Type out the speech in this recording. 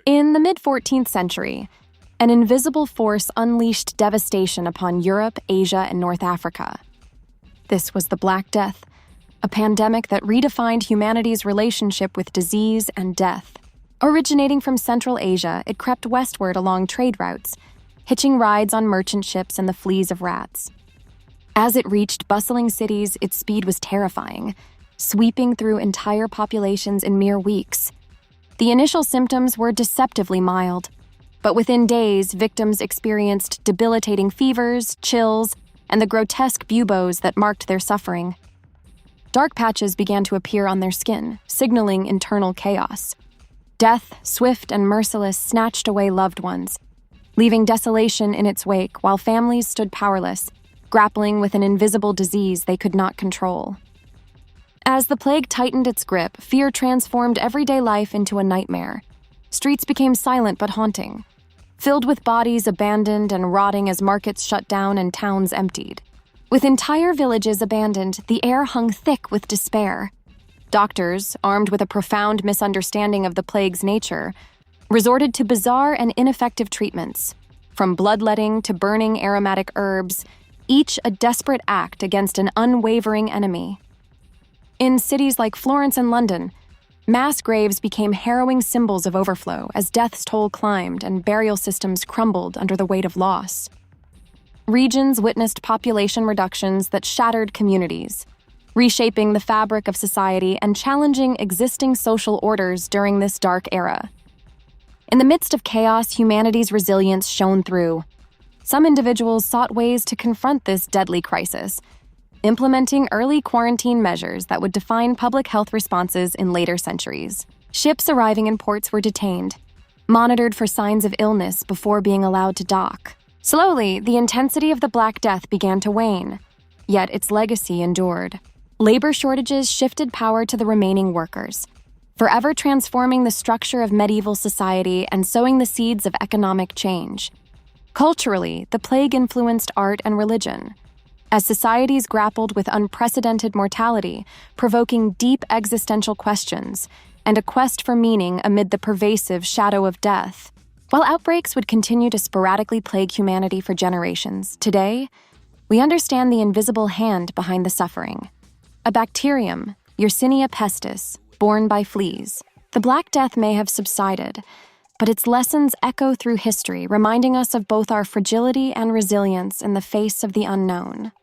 In the mid-14th century, an invisible force unleashed devastation upon Europe, Asia, and North Africa. This was the Black Death, a pandemic that redefined humanity's relationship with disease and death. Originating from Central Asia, it crept westward along trade routes, hitching rides on merchant ships and the fleas of rats. As it reached bustling cities, its speed was terrifying, sweeping through entire populations in mere weeks. The initial symptoms were deceptively mild, but within days, victims experienced debilitating fevers, chills, and the grotesque buboes that marked their suffering. Dark patches began to appear on their skin, signaling internal chaos. Death, swift and merciless, snatched away loved ones, leaving desolation in its wake while families stood powerless, grappling with an invisible disease they could not control. As the plague tightened its grip, fear transformed everyday life into a nightmare. Streets became silent but haunting, filled with bodies abandoned and rotting as markets shut down and towns emptied. With entire villages abandoned, the air hung thick with despair. Doctors, armed with a profound misunderstanding of the plague's nature, resorted to bizarre and ineffective treatments, from bloodletting to burning aromatic herbs, each a desperate act against an unwavering enemy. In cities like Florence and London, mass graves became harrowing symbols of overflow as death's toll climbed and burial systems crumbled under the weight of loss. Regions witnessed population reductions that shattered communities, reshaping the fabric of society and challenging existing social orders during this dark era. In the midst of chaos, humanity's resilience shone through. Some individuals sought ways to confront this deadly crisis, implementing early quarantine measures that would define public health responses in later centuries. Ships arriving in ports were detained, monitored for signs of illness before being allowed to dock. Slowly, the intensity of the Black Death began to wane, yet its legacy endured. Labor shortages shifted power to the remaining workers, forever transforming the structure of medieval society and sowing the seeds of economic change. Culturally, the plague influenced art and religion, as societies grappled with unprecedented mortality, provoking deep existential questions and a quest for meaning amid the pervasive shadow of death. While outbreaks would continue to sporadically plague humanity for generations, today, we understand the invisible hand behind the suffering. A bacterium, Yersinia pestis, born by fleas. The Black Death may have subsided, but its lessons echo through history, reminding us of both our fragility and resilience in the face of the unknown.